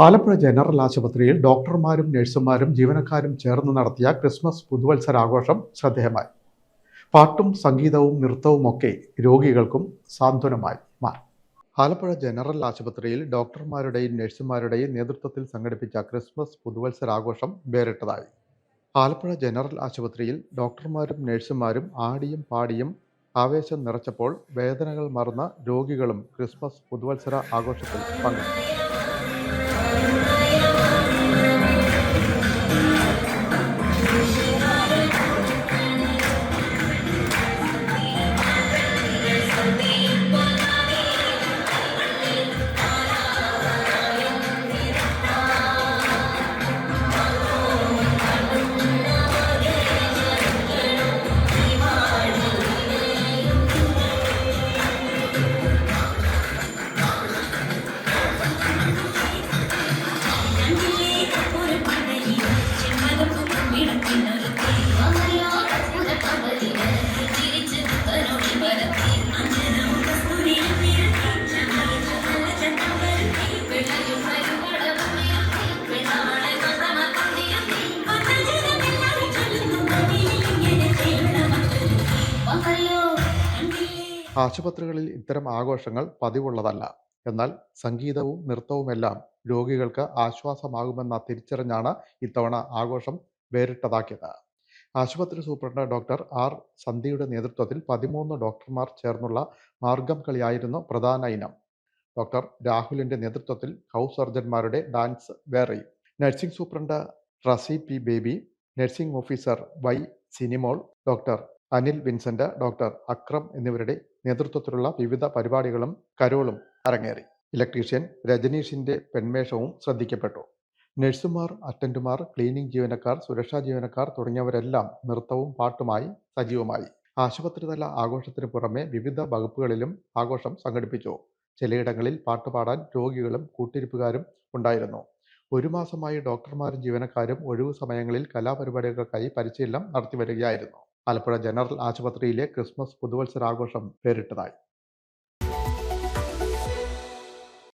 Alappuzha general ആശുപത്രിയിൽ ഡോക്ടർമാരും നഴ്സുമാരും ജീവനക്കാരും ചേർന്ന് നടത്തിയ ക്രിസ്മസ് പുതുവത്സരാഘോഷം ശ്രദ്ധേയമായി. പാട്ടും സംഗീതവും നൃത്തവുമൊക്കെ രോഗികൾക്കും സാന്ത്വനമായി മാറി. ആലപ്പുഴ ജനറൽ ആശുപത്രിയിൽ ഡോക്ടർമാരുടെയും നഴ്സുമാരുടെയും നേതൃത്വത്തിൽ സംഘടിപ്പിച്ച ക്രിസ്മസ് പുതുവത്സരാഘോഷം വേറിട്ടതായി. ആലപ്പുഴ ജനറൽ ആശുപത്രിയിൽ ഡോക്ടർമാരും നഴ്സുമാരും ആടിയും പാടിയും ആവേശം നിറച്ചപ്പോൾ വേദനകൾ മറന്ന രോഗികളും ക്രിസ്മസ് പുതുവത്സര ആഘോഷത്തിൽ പങ്കെടുത്തു. ആശുപത്രികളിൽ ഇത്തരം ആഘോഷങ്ങൾ പതിവുള്ളതല്ല. എന്നാൽ സംഗീതവും നൃത്തവുമെല്ലാം രോഗികൾക്ക് ആശ്വാസമാകുമെന്ന തിരിച്ചറിഞ്ഞാണ് ഇത്തവണ ആഘോഷം വേറിട്ടതാക്കിയത്. ആശുപത്രി സൂപ്രണ്ട് ഡോക്ടർ ആർ സന്ധ്യയുടെ നേതൃത്വത്തിൽ 13 ഡോക്ടർമാർ ചേർന്നുള്ള മാർഗം കളിയായിരുന്നു പ്രധാന ഇനം. ഡോക്ടർ രാഹുലിന്റെ നേതൃത്വത്തിൽ ഹൗസ് സർജന്മാരുടെ ഡാൻസ് വേറെയും. Nursing superintendent Rasi P Baby, nursing officer Y Sinimol, doctor Anil Vincent, doctor Akram എന്നിവരുടെ നേതൃത്വത്തിലുള്ള വിവിധ പരിപാടികളും കരോളും അരങ്ങേറി. ഇലക്ട്രീഷ്യൻ രജനീഷിന്റെ പെൺവേഷവും ശ്രദ്ധിക്കപ്പെട്ടു. നഴ്സുമാർ, അറ്റൻഡുമാർ, ക്ലീനിംഗ് ജീവനക്കാർ, സുരക്ഷാ ജീവനക്കാർ തുടങ്ങിയവരെല്ലാം നൃത്തവും പാട്ടുമായി സജീവമായി. ആശുപത്രിതല ആഘോഷത്തിന് പുറമെ വിവിധ വകുപ്പുകളിലും ആഘോഷം സംഘടിപ്പിച്ചു. ചിലയിടങ്ങളിൽ പാട്ടുപാടാൻ രോഗികളും കൂട്ടിരിപ്പുകാരും ഉണ്ടായിരുന്നു. 1 മാസമായി ഡോക്ടർമാരും ജീവനക്കാരും ഒഴിവു സമയങ്ങളിൽ കലാപരിപാടികൾക്കായി പരിശീലനം നടത്തിവരികയായിരുന്നു. ആലപ്പുഴ ജനറൽ ആശുപത്രിയിലെ ക്രിസ്മസ് പുതുവത്സരാഘോഷം വേറിട്ടതായി.